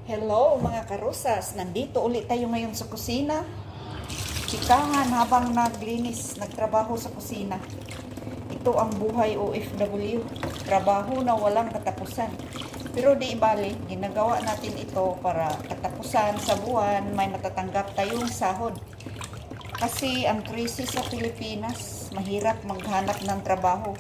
Hello mga karosas, nandito ulit tayo ngayon sa kusina. Chikahan habang naglinis, nagtrabaho sa kusina. Ito ang buhay OFW, trabaho na walang katapusan. Pero di bali, ginagawa natin ito para katapusan sa buwan, may matatanggap tayong sahod. Kasi ang krisis sa Pilipinas, mahirap maghanap ng trabaho.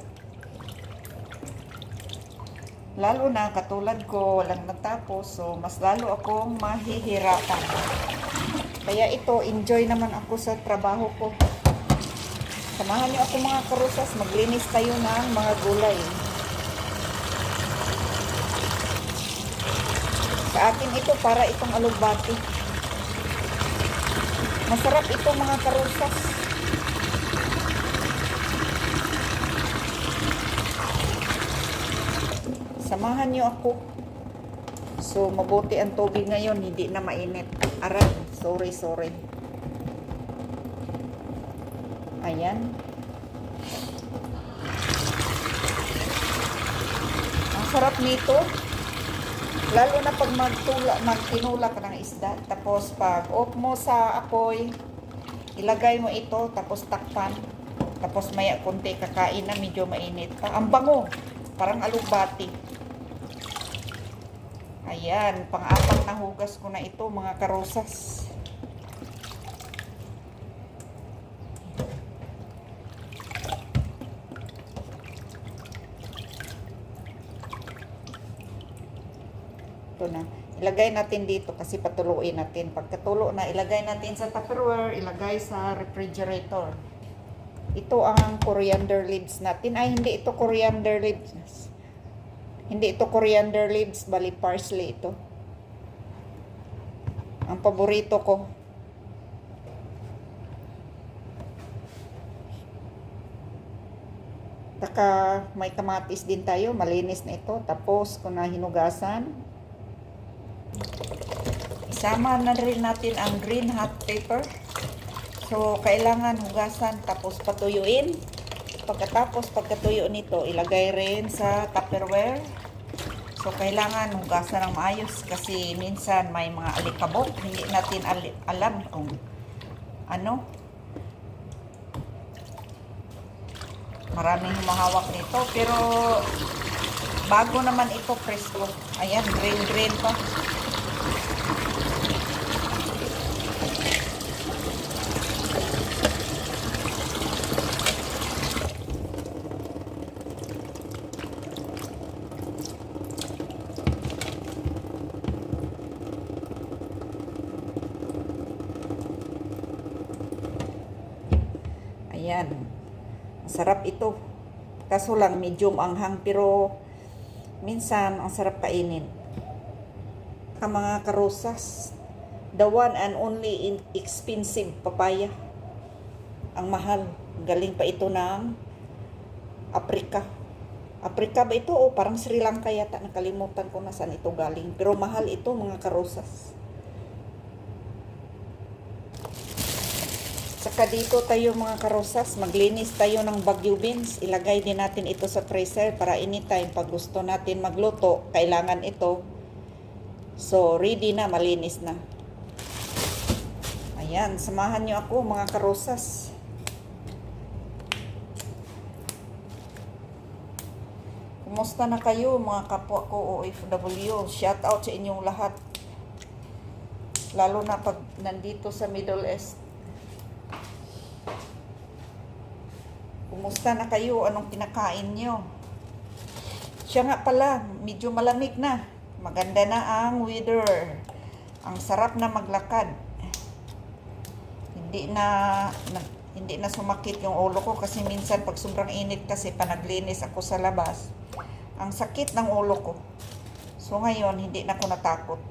Lalo na katulad ko, walang natapos, so mas lalo akong mahihirapan. Kaya ito, enjoy naman ako sa trabaho ko. Samahan niyo ako mga karosas, maglinis tayo ng mga gulay. Sa akin ito, para itong alugbati. Masarap ito mga karosas. Samahan niyo ako. So, mabuti ang tubig ngayon, hindi na mainit. Aray, sorry. Ayan. Ang sarap nito. Lalo na pag magtinula ka ng isda. Tapos, pag off mo sa apoy, ilagay mo ito, tapos takpan. Tapos, maya konti kakain na medyo mainit pa. Ang bango. Parang alugbati. Ayan, pang-apat na hugas ko na ito mga karosas. Ito na. Ilagay natin dito kasi patuluin natin. Pagkatulo na, ilagay natin sa Tupperware, ilagay sa refrigerator. Ito ang coriander leaves natin. Ay, hindi ito coriander leaves. Hindi ito coriander leaves, bali parsley ito. Ang paborito ko. Taka may kamatis din tayo, malinis na ito. Tapos kung hinugasan, isama na rin natin ang green hot pepper. So kailangan hugasan tapos patuyuin. Pagkatapos pagkatuyo nito, ilagay rin sa Tupperware. So kailangan hugasan ng maayos kasi minsan may mga alikabok, hindi natin alam kung ano. Maraming humahawak nito pero bago naman ito, presko. Ayan, green pa. Ayan. Masarap ito. Kaso lang medium anghang pero minsan ang sarap kainin. Ang mga karosas, the one and only expensive papaya. Ang mahal. Galing pa ito ng Africa. Africa ba ito o parang Sri Lanka yata? Nakalimutan ko na saan ito galing. Pero mahal ito mga karosas. Saka dito tayo mga karosas, maglinis tayo ng Baguio beans. Ilagay din natin ito sa freezer para anytime pag gusto natin magluto, kailangan ito. So, ready na, malinis na. Ayan, samahan nyo ako mga karosas. Kumusta na kayo mga kapwa ko OFW? Shout out sa inyong lahat. Lalo na pag nandito sa Middle East. Kumusta na kayo? Anong kinakain nyo? Siya nga pala, medyo malamig na. Maganda na ang weather. Ang sarap na maglakad. Hindi na sumakit yung ulo ko kasi minsan pag sobrang init kasi panaglinis ako sa labas. Ang sakit ng ulo ko. So ngayon, hindi na ako natakot.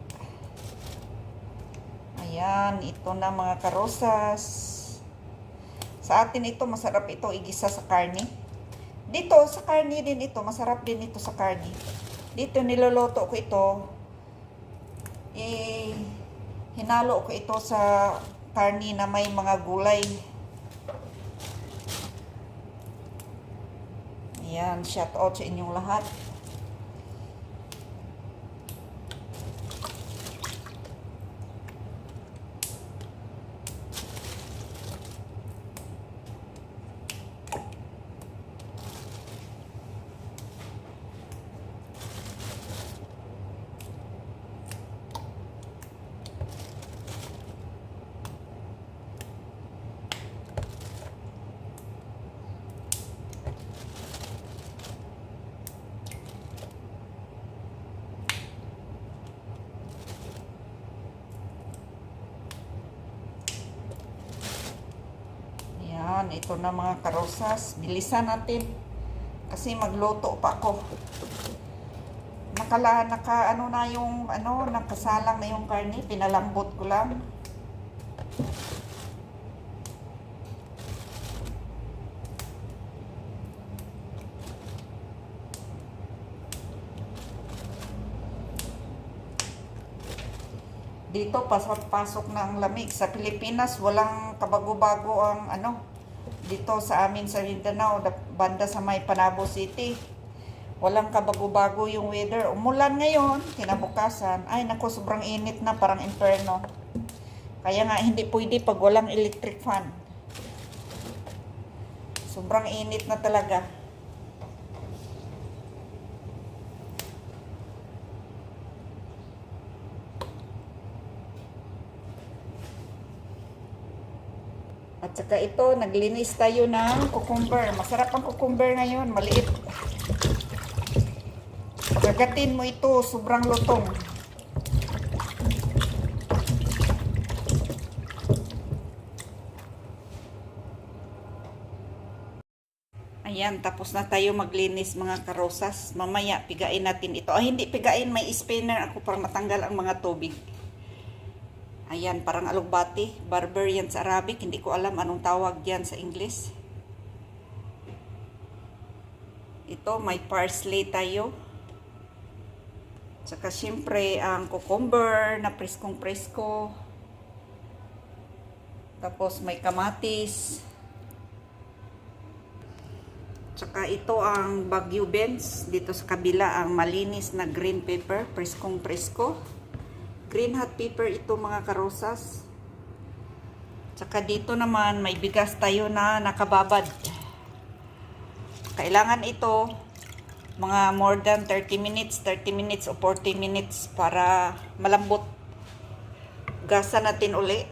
Ayan, ito na mga karosas. Sa atin ito, masarap ito igisa sa karne. Dito, sa karne din ito. Masarap din ito sa karne. Dito, niloloto ko ito. Hinalo ko ito sa karne na may mga gulay. Ayan, shout out sa inyong lahat. ito na mga karosas. Bilisan natin. Kasi magluto pa ako. Ano na yung, nakasalang na yung karne. Pinalambot ko lang. Dito, pasok na ang lamig. Sa Pilipinas, walang kabago-bago ang dito sa amin sa Mindanao, banda sa may Panabo City. Walang kabago-bago yung weather. Umulan ngayon, kinabukasan. Ay, naku, sobrang init na, parang inferno. Kaya nga, hindi pwede pag walang electric fan. Sobrang init na talaga. At saka ito, naglinis tayo ng cucumber. Masarap ang cucumber ngayon, maliit. Pagkagatin mo ito, sobrang lutong. Ayan, tapos na tayo maglinis mga karosas. Mamaya, pigain natin ito. Hindi pigain, may spinner ako para matanggal ang mga tubig. Ayan, parang alugbati. Barber yan sa Arabic. Hindi ko alam anong tawag yan sa English. Ito, may parsley tayo. Tsaka syempre, ang cucumber na preskong-presko. Tapos may kamatis. Tsaka ito ang Baguio beans. Dito sa kabila, ang malinis na green pepper. Preskong-presko. Green hot pepper ito mga karosas. Tsaka dito naman may bigas tayo na nakababad. Kailangan ito mga more than 30 minutes o 40 minutes para malambot. Gasa natin uli.